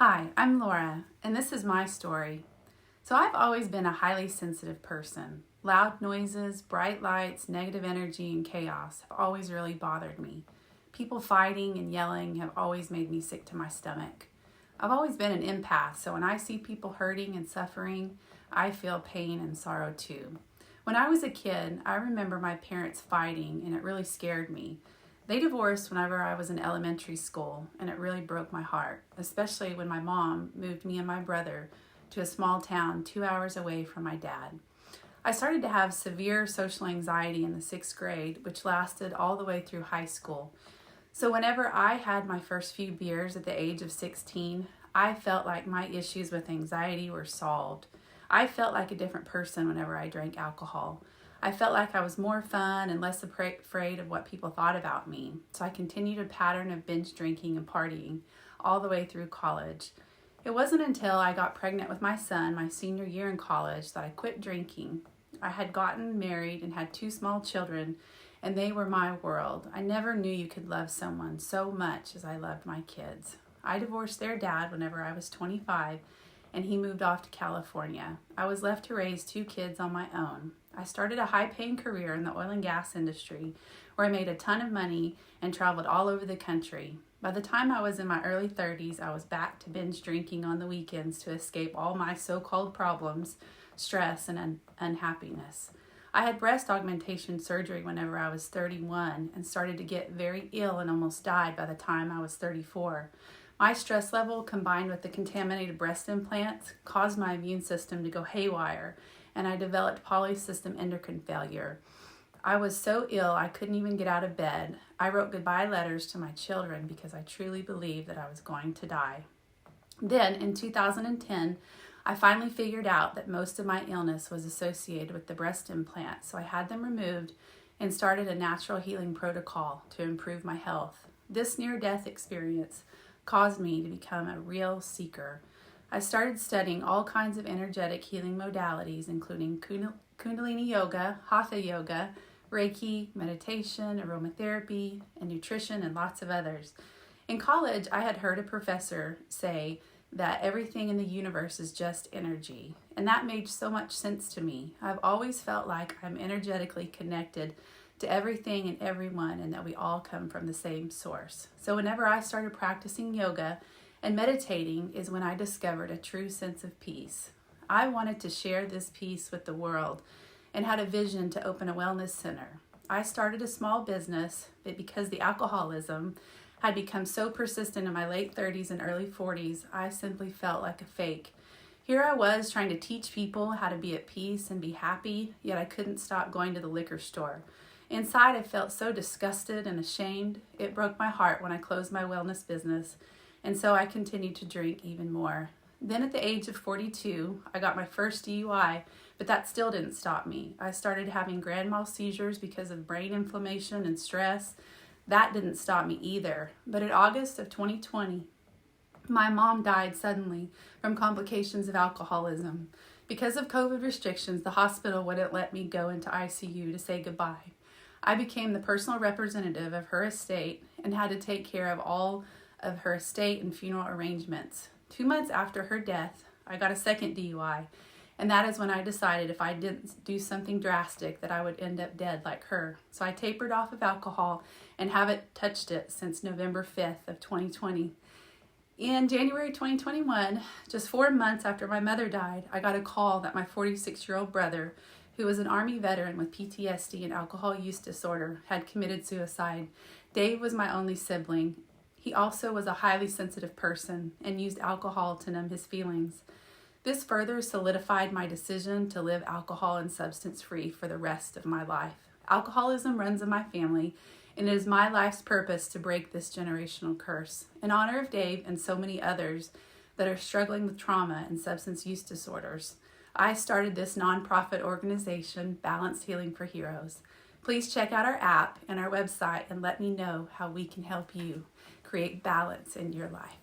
Hi, I'm Laura, and this is my story. So I've always been a highly sensitive person. Loud noises, bright lights, negative energy, and chaos have always really bothered me. People fighting and yelling have always made me sick to my stomach. I've always been an empath, so when I see people hurting and suffering, I feel pain and sorrow too. When I was a kid, I remember my parents fighting, and it really scared me. They divorced whenever I was in elementary school, and it really broke my heart, especially when my mom moved me and my brother to a small town 2 hours away from my dad. I started to have severe social anxiety in the 6th grade, which lasted all the way through high school. So whenever I had my first few beers at the age of 16, I felt like my issues with anxiety were solved. I felt like a different person whenever I drank alcohol. I felt like I was more fun and less afraid of what people thought about me. So I continued a pattern of binge drinking and partying all the way through college. It wasn't until I got pregnant with my son my senior year in college that I quit drinking. I had gotten married and had 2 small children, and they were my world. I never knew you could love someone so much as I loved my kids. I divorced their dad whenever I was 25, and he moved off to California. I was left to raise 2 kids on my own. I started a high-paying career in the oil and gas industry where I made a ton of money and traveled all over the country. By the time I was in my early 30s, I was back to binge drinking on the weekends to escape all my so-called problems, stress, and unhappiness. I had breast augmentation surgery whenever I was 31 and started to get very ill and almost died by the time I was 34. My stress level combined with the contaminated breast implants caused my immune system to go haywire, and I developed polycystic endocrine failure. I was so ill I couldn't even get out of bed. I wrote goodbye letters to my children because I truly believed that I was going to die. Then, in 2010, I finally figured out that most of my illness was associated with the breast implant, so I had them removed and started a natural healing protocol to improve my health. This near-death experience caused me to become a real seeker. I started studying all kinds of energetic healing modalities, including Kundalini Yoga, Hatha Yoga, Reiki, meditation, aromatherapy, and nutrition, and lots of others. In college, I had heard a professor say that everything in the universe is just energy, and that made so much sense to me. I've always felt like I'm energetically connected to everything and everyone, and that we all come from the same source. So whenever I started practicing yoga and meditating is when I discovered a true sense of peace. I wanted to share this peace with the world and had a vision to open a wellness center. I started a small business, but because the alcoholism had become so persistent in my late 30s and early 40s, I simply felt like a fake. Here I was trying to teach people how to be at peace and be happy, yet I couldn't stop going to the liquor store. Inside, I felt so disgusted and ashamed. It broke my heart when I closed my wellness business, and so I continued to drink even more. Then at the age of 42, I got my first DUI, but that still didn't stop me. I started having grand mal seizures because of brain inflammation and stress. That didn't stop me either. But in August of 2020, my mom died suddenly from complications of alcoholism. Because of COVID restrictions, the hospital wouldn't let me go into ICU to say goodbye. I became the personal representative of her estate and had to take care of all of her estate and funeral arrangements. 2 months after her death, I got a second DUI, and that is when I decided if I didn't do something drastic that I would end up dead like her. So I tapered off of alcohol and haven't touched it since November 5th of 2020. In January 2021, just 4 months after my mother died, I got a call that my 46-year-old brother, who was an Army veteran with PTSD and alcohol use disorder, had committed suicide. Dave was my only sibling. He also was a highly sensitive person and used alcohol to numb his feelings. This further solidified my decision to live alcohol and substance free for the rest of my life. Alcoholism runs in my family, and it is my life's purpose to break this generational curse. In honor of Dave and so many others that are struggling with trauma and substance use disorders, I started this nonprofit organization, Balanced Healing for Heroes. Please check out our app and our website and let me know how we can help you create balance in your life.